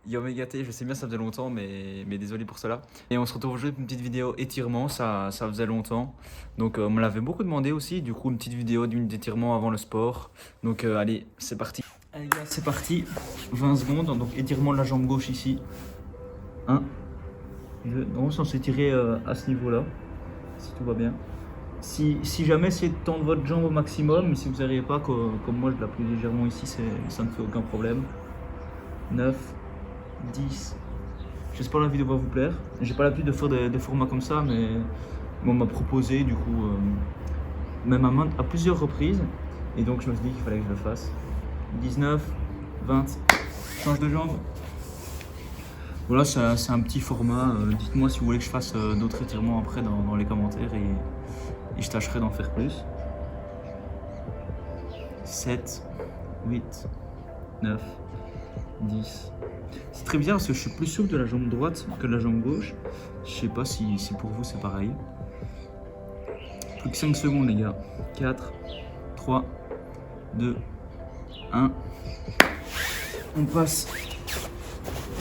Yo Mégaté, je sais bien ça faisait longtemps, mais désolé pour cela. Et on se retrouve aujourd'hui pour une petite vidéo étirement, ça faisait longtemps. Donc on me l'avait beaucoup demandé aussi, du coup une petite vidéo d'une étirement avant le sport. Donc allez, c'est parti. Allez gars, c'est parti, 20 secondes, donc étirement de la jambe gauche ici. 1, 2, on s'en s'étirer à ce niveau-là, si tout va bien. Si jamais essayez de tendre votre jambe au maximum, mais si vous n'arrivez pas, comme moi je l'appuie légèrement ici, ça ne fait aucun problème. 9, 10. J'espère que la vidéo va vous plaire. J'ai pas l'habitude de faire des formats comme ça, mais on m'a proposé du coup, même à plusieurs reprises. Et donc je me suis dit qu'il fallait que je le fasse. 19, 20, change de jambe. Voilà, c'est un petit format. Dites-moi si vous voulez que je fasse d'autres étirements après dans les commentaires et je tâcherai d'en faire plus. 7, 8, 9, 10. C'est très bizarre parce que je suis plus souple de la jambe droite que de la jambe gauche. Je sais pas si pour vous c'est pareil. Plus que 5 secondes les gars. 4, 3, 2, 1. On passe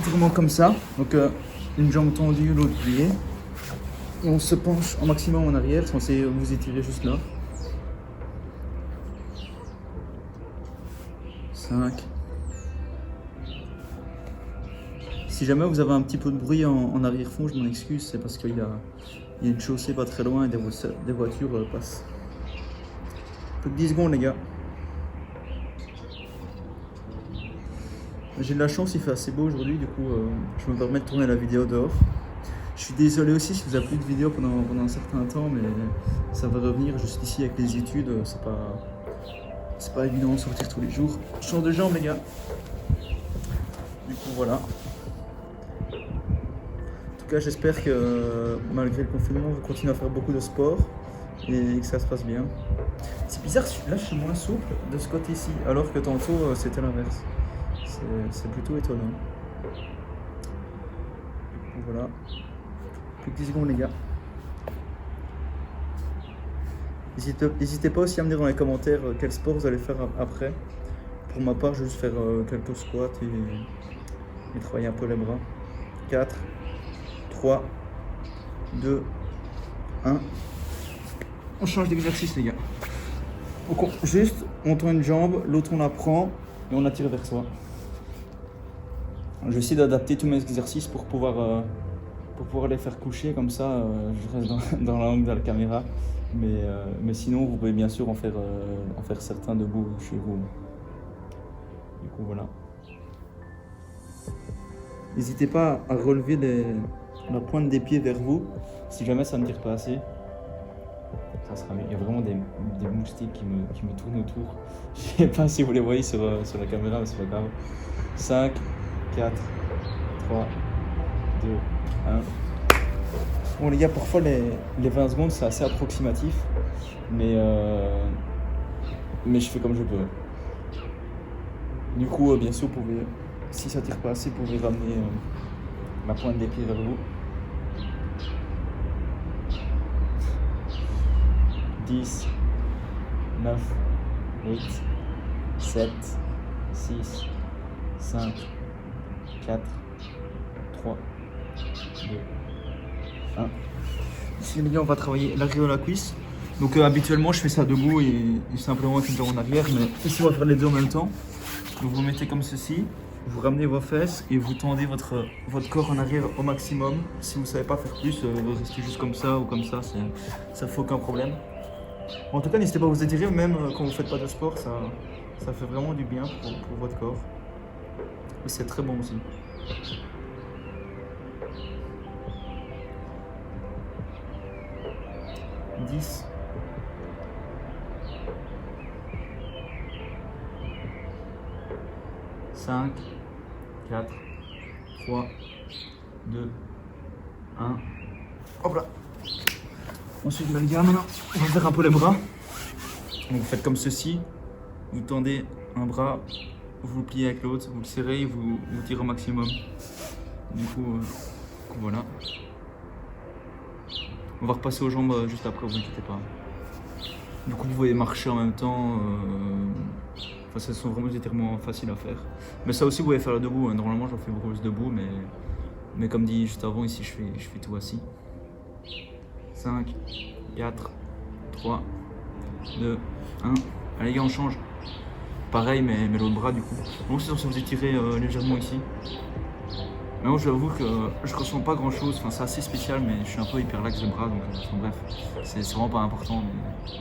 vraiment comme ça. Donc une jambe tendue, l'autre pliée. Et on se penche au maximum en arrière, censé vous étirer juste là. 5. Si jamais vous avez un petit peu de bruit en arrière-fond, je m'en excuse, c'est parce qu'il y a une chaussée pas très loin et des voitures passent. Plus que 10 secondes les gars. J'ai de la chance, il fait assez beau aujourd'hui, du coup je me permets de tourner la vidéo dehors. Je suis désolé aussi si vous n'avez plus de vidéo pendant un certain temps, mais ça va revenir juste ici avec les études, c'est pas évident de sortir tous les jours. Change de jambe les gars. Du coup voilà. En tout cas j'espère que malgré le confinement vous continuez à faire beaucoup de sport et que ça se passe bien. C'est bizarre, là je suis moins souple de ce côté-ci, alors que tantôt c'était l'inverse. C'est plutôt étonnant. Voilà. Plus que 10 secondes les gars. N'hésitez pas aussi à me dire dans les commentaires quel sport vous allez faire après. Pour ma part, je vais juste faire quelques squats et travailler un peu les bras. 4, 3, 2, 1. On change d'exercice les gars. Donc juste, on tend une jambe, l'autre on la prend et on la tire vers soi. Je vais essayer d'adapter tous mes exercices pour pouvoir les faire coucher, comme ça je reste dans l'angle de la caméra. Mais sinon, vous pouvez bien sûr en faire certains debout chez vous. Du coup, voilà. N'hésitez pas à relever la pointe des pieds vers vous, si jamais ça ne tire pas assez. Ça sera mieux. Il y a vraiment des moustiques qui me tournent autour. Je sais pas si vous les voyez sur la caméra, mais c'est pas grave. 5, 4, 3, 2, 1. Bon les gars, parfois les 20 secondes c'est assez approximatif, mais je fais comme je peux. Du coup, bien sûr, vous pouvez, si ça tire pas assez, vous pouvez ramener la pointe des pieds vers vous. 10, 9, 8, 7, 6, 5, 4, 3, 2, 1. Ici les gars, on va travailler l'arrière de la cuisse. Donc habituellement je fais ça debout et simplement avec une jambe en arrière, mais ici on va faire les deux en même temps. Donc vous mettez comme ceci, vous ramenez vos fesses et vous tendez votre corps en arrière au maximum. Si vous ne savez pas faire plus, vous restez juste comme ça ou comme ça, ça fait aucun problème. En tout cas, n'hésitez pas à vous étirer, même quand vous ne faites pas de sport, ça fait vraiment du bien pour votre corps. Et c'est très bon aussi. 10. 5, 4, 3, 2, 1. Hop là. Ensuite, les gars, maintenant, on va faire un peu les bras. Donc, vous faites comme ceci. Vous tendez un bras, vous le pliez avec l'autre, vous le serrez et vous tirez au maximum. Du coup, voilà. On va repasser aux jambes juste après, vous inquiétez pas. Du coup, vous pouvez marcher en même temps. Enfin, ce sont vraiment des étirements faciles à faire. Mais ça aussi, vous pouvez faire le debout. Hein. Normalement, j'en fais beaucoup plus debout, mais comme dit juste avant, ici, je fais tout assis. 5, 4, 3, 2, 1. Allez, les gars, on change. Pareil, mais l'autre bras, du coup. Bon, c'est sûr que vous étirez légèrement ici. Mais moi, je vous avoue que je ressens pas grand chose. Enfin, c'est assez spécial, mais je suis un peu hyperlaxe de bras. Donc, enfin, bref, c'est vraiment pas important.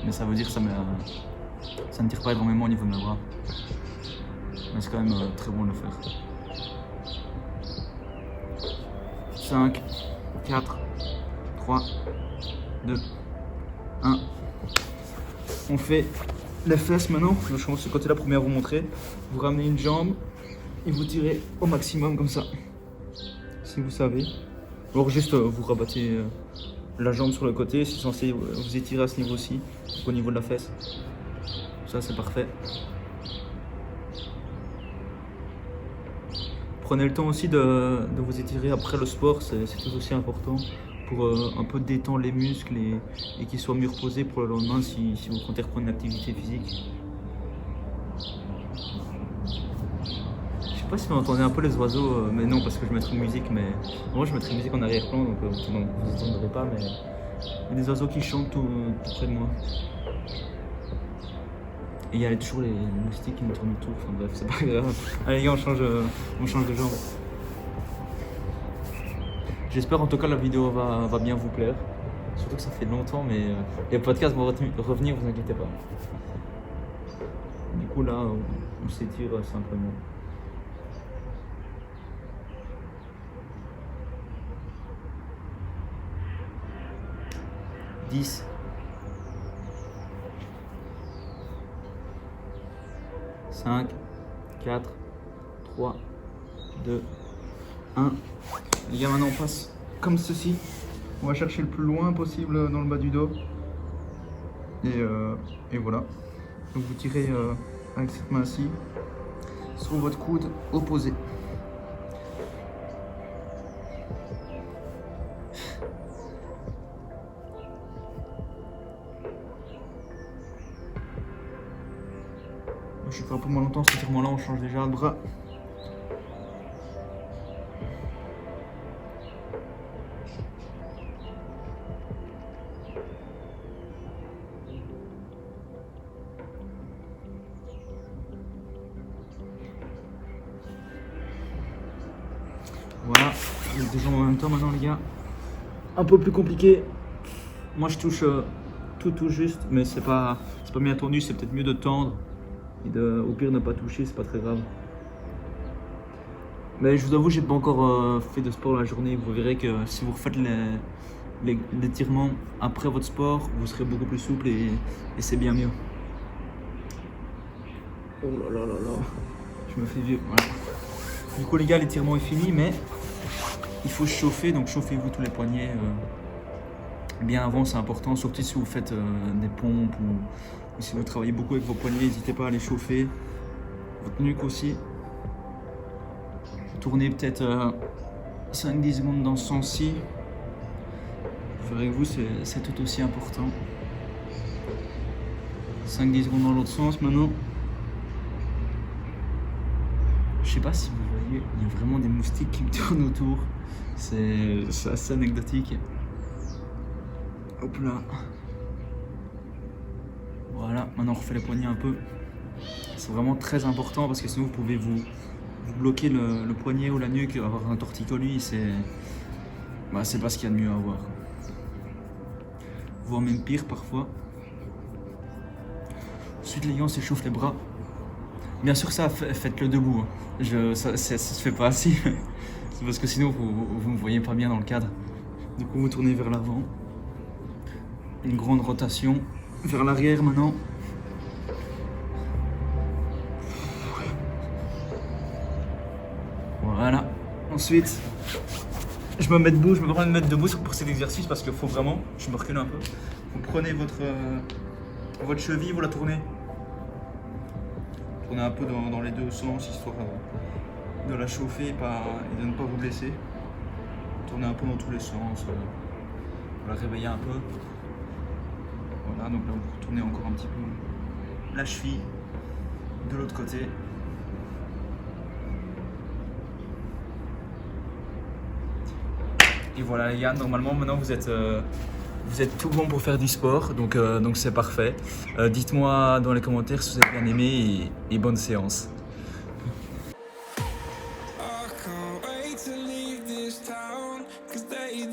Mais ça veut dire que ça ne tire pas énormément au niveau de mes bras. Mais c'est quand même très bon de le faire. 5, 4, 3, 2, 1. On fait les fesses maintenant. Je commence ce côté-là pour bien vous montrer. Vous ramenez une jambe et vous tirez au maximum comme ça. Si vous savez. Alors juste vous rabattez la jambe sur le côté. C'est censé vous étirer à ce niveau-ci, au niveau de la fesse. Ça c'est parfait. Prenez le temps aussi de vous étirer après le sport, c'est tout aussi important pour un peu détendre les muscles et qu'ils soient mieux reposés pour le lendemain si vous comptez reprendre une activité physique. Je sais pas si vous entendez un peu les oiseaux, mais non parce que je mettrai une musique, mais moi je mettrai une musique en arrière-plan donc vous n'entendrez pas, mais il y a des oiseaux qui chantent tout près de moi. Et il y a toujours les moustiques qui me tournent autour, enfin bref, c'est pas grave. Allez les gars, on change de jambe. J'espère en tout cas la vidéo va bien vous plaire. Surtout que ça fait longtemps, mais les podcasts vont revenir, vous inquiétez pas. Du coup là, on s'étire simplement. « 10. 5, 4, 3, 2, 1. Les gars, maintenant on passe comme ceci. On va chercher le plus loin possible dans le bas du dos. Et voilà. Donc vous tirez avec cette main-ci sur votre coude opposé. Je fais un peu moins longtemps cet étirement là, on change déjà de bras. Voilà, les deux jambes en même temps maintenant les gars. Un peu plus compliqué. Moi je touche tout juste, mais c'est pas bien tendu, c'est peut-être mieux de tendre. Et au pire ne pas toucher, c'est pas très grave. Mais je vous avoue, j'ai pas encore fait de sport la journée. Vous verrez que si vous refaites l'étirement après votre sport, vous serez beaucoup plus souple et c'est bien mieux. Oh là là là là, je me fais vieux. Voilà. Du coup les gars, l'étirement est fini, mais il faut chauffer, donc chauffez-vous tous les poignets bien avant, c'est important, surtout si vous faites des pompes ou si vous travaillez beaucoup avec vos poignets, n'hésitez pas à les chauffer. Votre nuque aussi. Tournez peut-être 5-10 secondes dans ce sens-ci. Avec vous, c'est tout aussi important. 5-10 secondes dans l'autre sens maintenant. Je sais pas si vous voyez, il y a vraiment des moustiques qui me tournent autour. C'est assez anecdotique. Hop là. Voilà, maintenant on refait les poignets un peu. C'est vraiment très important parce que sinon vous pouvez vous bloquer le poignet ou la nuque, avoir un torticolis, c'est pas ce qu'il y a de mieux à avoir. Voire même pire parfois. Ensuite les gars, on s'échauffe les bras. Bien sûr ça, faites-le debout. Ça se fait pas assis. C'est parce que sinon vous me voyez pas bien dans le cadre. Du coup vous tournez vers l'avant. Une grande rotation. Vers l'arrière maintenant. Voilà. Ensuite, je me mets debout, je me permets de me mettre debout pour cet exercice parce qu'il faut vraiment, je me recule un peu. Vous prenez votre cheville, vous la tournez. Tournez un peu dans les deux sens, histoire de la chauffer et de ne pas vous blesser. Tournez un peu dans tous les sens, vous la réveillez un peu. Voilà, donc là vous tournez encore un petit peu la cheville. de l'autre côté. Et voilà les gars, normalement maintenant vous êtes tout bon pour faire du sport, donc c'est parfait. Dites-moi dans les commentaires si vous avez bien aimé et bonne séance. I can't wait to leave this town, 'cause they